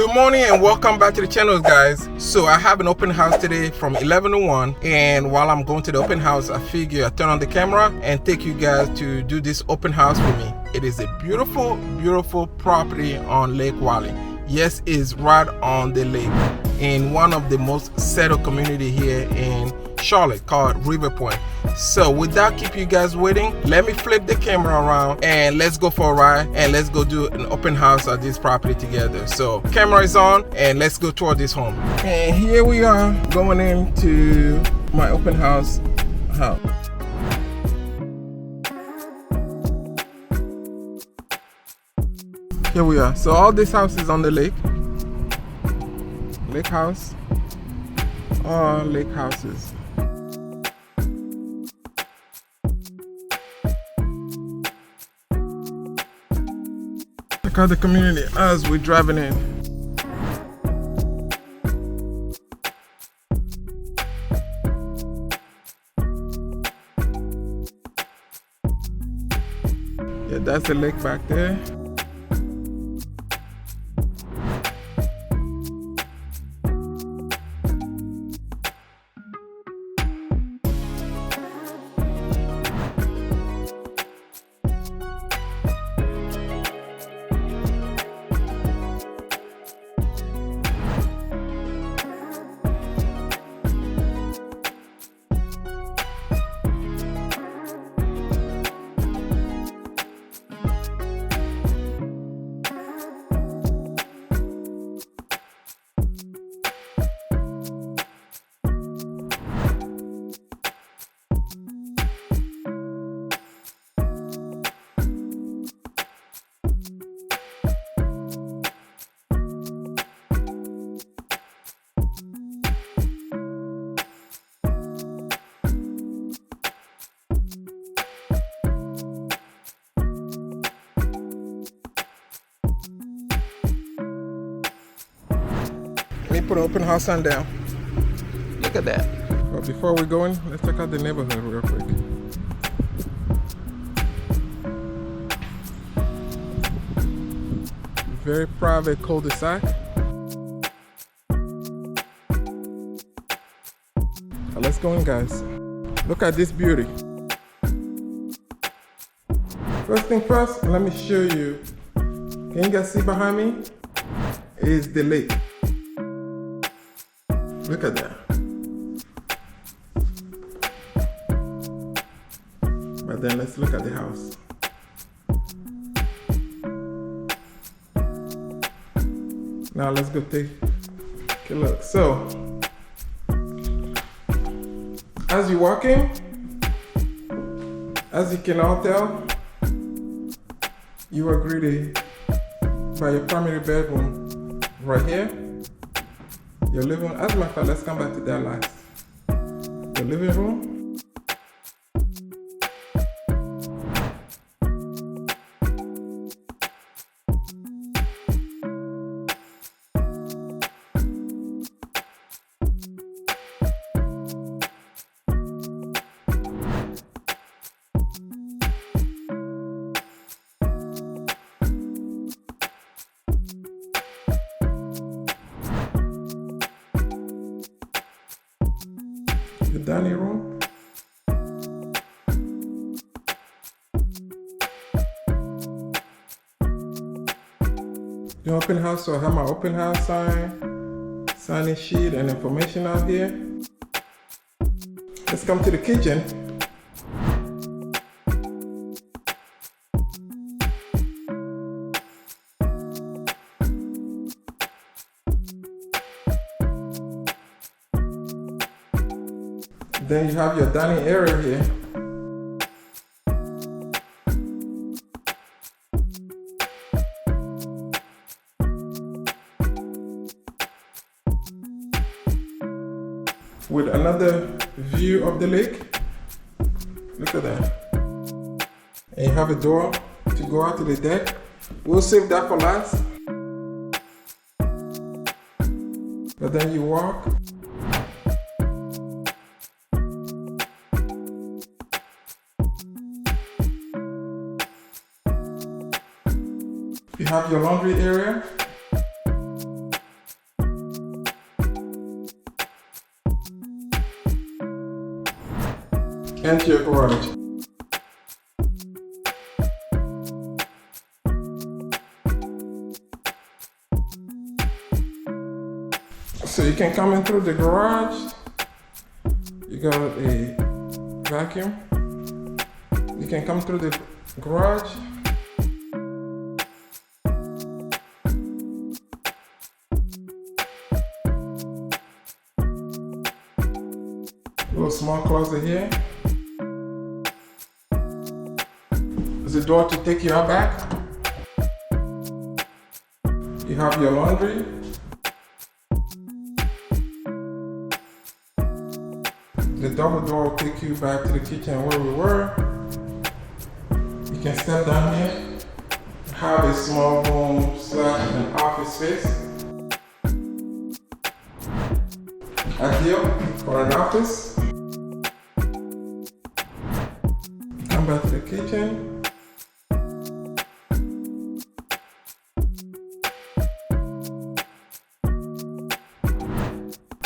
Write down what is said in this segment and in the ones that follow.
Good morning and welcome back to the channel, guys. So I have an open house today from 11 to 1, and while I'm going to the open house, I figure I turn on the camera and take you guys to do this open house for me. It is a beautiful property on Lake Wylie. Yes, it's right on the lake in one of the most settled community here in Charlotte called Riverpointe. So without keep you guys waiting, let me flip the camera around and let's go for a ride and let's go do an open house at this property together. So camera is on and let's go toward this home. And here we are going into my open house. Here we are. So all this house is on the lake. Lake house. All lake houses. Check out the community as we're driving in. Yeah, that's the lake back there. Let me put an open house sign down. Look at that. But before we go in, let's check out the neighborhood real quick. Very private cul-de-sac. Now let's go in, guys. Look at this beauty. First thing first, let me show you. Can you guys see behind me? Is the lake. Look at that. But then let's look at the house. Now let's go take a look. So, as you walk in, as you can all tell, you are greeted by your primary bedroom right here. Your living room, as a matter of fact, let's come back to that last. Your living room. The dining room. The open house, so I have my open house sign-in sheet and information out here. Let's come to the kitchen. Then you have your dining area here. With another view of the lake. Look at that. And you have a door to go out to the deck. We'll save that for last. But then you walk. You have your laundry area. enter your garage. So you can come in through the garage. You got a vacuum. You can come through the garage. Little small closet here. There's a door to take you out back. You have your laundry. The double door will take you back to the kitchen where we were. You can step down here. Have a small room / an office space. Ideal for an office. Come back to the kitchen.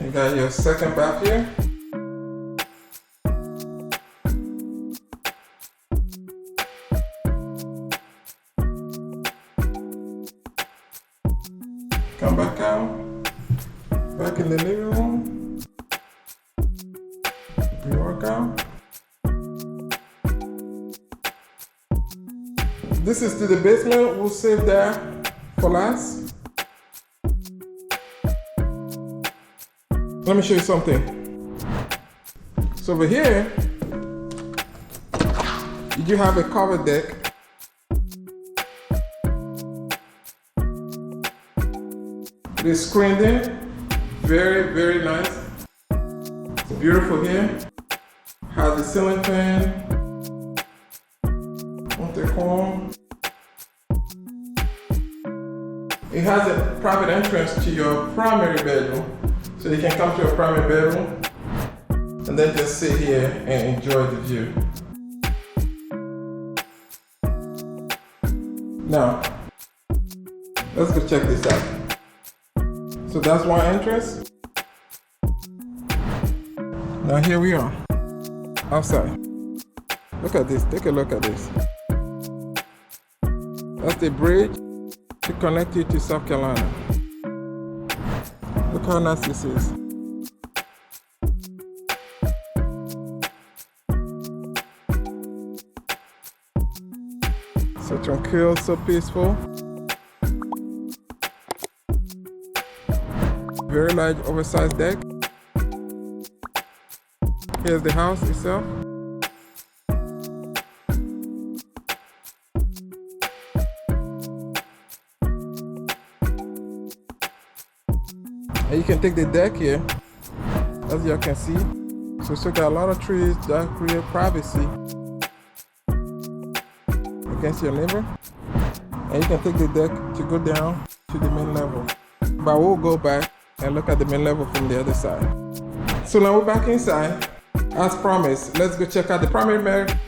You got your second bath here. Come back out, back in the living room. You work out. This is to the basement. We'll save that for last. Let me show you something. So over here, you do have a covered deck. It is screened in, very, very nice. It's beautiful here. Has a ceiling fan, intercom. It has a private entrance to your primary bedroom, so you can come to your primary bedroom and then just sit here and enjoy the view. Now, let's go check this out. So that's one entrance. Now here we are, outside. Look at this, take a look at this. That's the bridge to connect you to South Carolina. Look how nice this is. So tranquil, so peaceful. Very large, oversized deck. Here's the house itself. And you can take the deck here, as you can see. So it's got a lot of trees that create privacy against your neighbor. And you can take the deck to go down to the main level. But we'll go back and look at the main level from the other side. So now we're back inside. As promised, let's go check out the primary bed.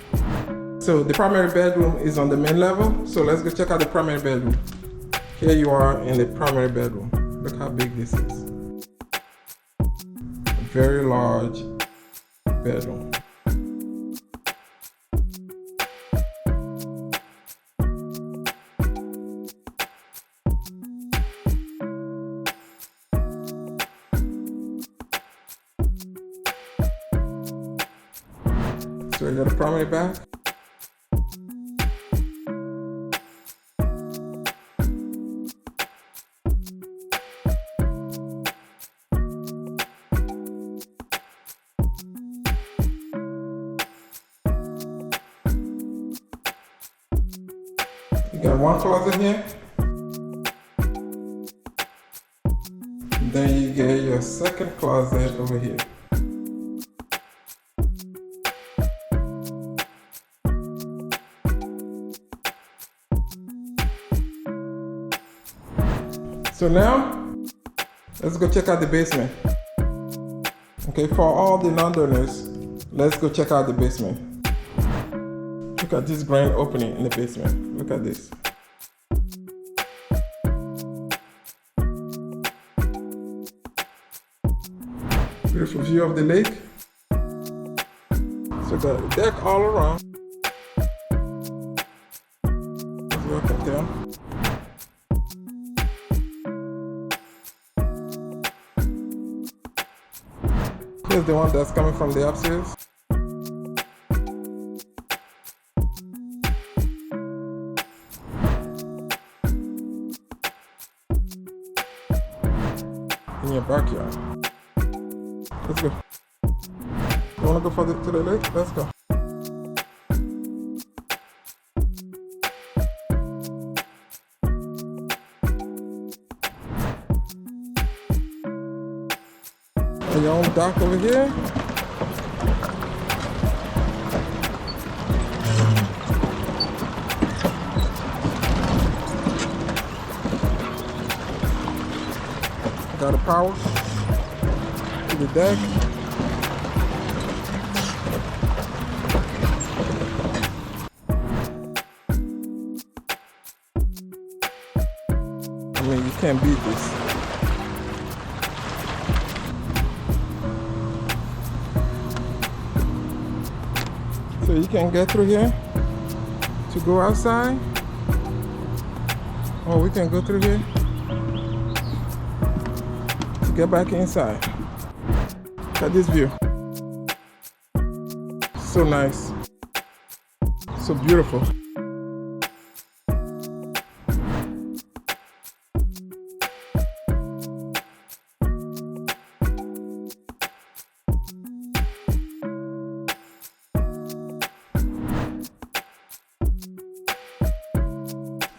So the primary bedroom is on the main level. So let's go check out the primary bedroom. Here you are in the primary bedroom. Look how big this is. A very large bedroom. So we got a primary bath. You got one closet here. Then you get your second closet over here. So now, let's go check out the basement. Okay, for all the Londoners, let's go check out the basement. Look at this grand opening in the basement. Look at this. Beautiful view of the lake. So got a deck all around. As you can tell. Here's the one that's coming from the upstairs. In your backyard. Let's go. You wanna go further to the lake? Let's go. And your own dock over here. Got a power to the deck. I mean, you can't beat this. So you can get through here to go outside, or we can go through here to get back inside. Look at this view. So nice. So beautiful.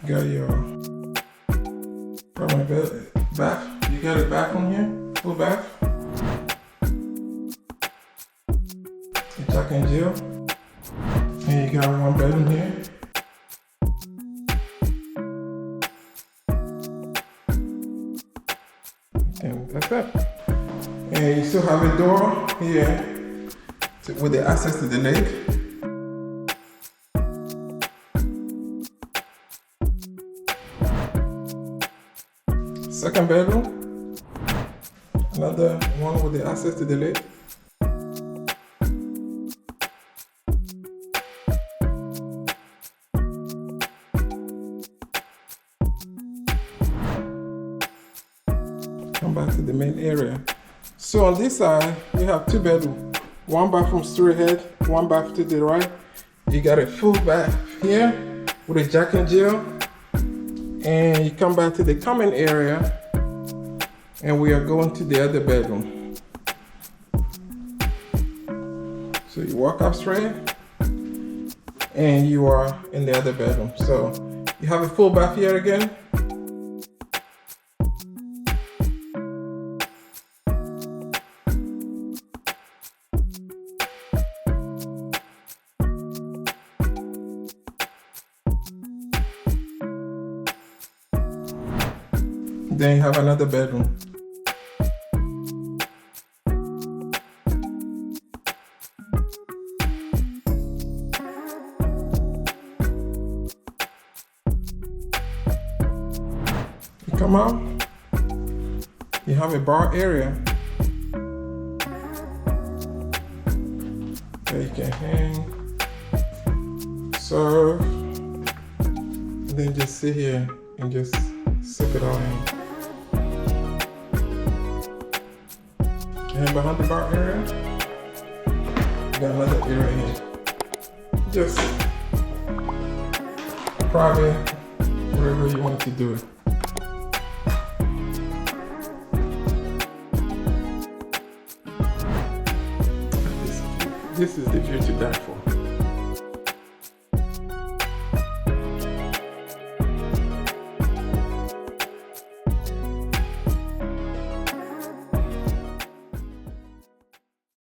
Got your from my bed bath. You got a bathroom here, full bath. Your Jack and Jill. And you got one bedroom here. And that's it. And you still have a door here with the access to the lake. Second bedroom, another one with the access to the lake. Come back to the main area. So on this side, we have two bedrooms. One bathroom straight ahead, one bath to the right. You got a full bath here with a Jack and Jill. And you come back to the common area, and we are going to the other bedroom. So you walk up straight, and you are in the other bedroom. So you have a full bath here again. Then you have another bedroom. You come out, you have a bar area. There you can hang, serve, and then just sit here and just sip it all in. And behind the bar area, you got another area here. Just private, wherever you want to do it. This is the view to die for.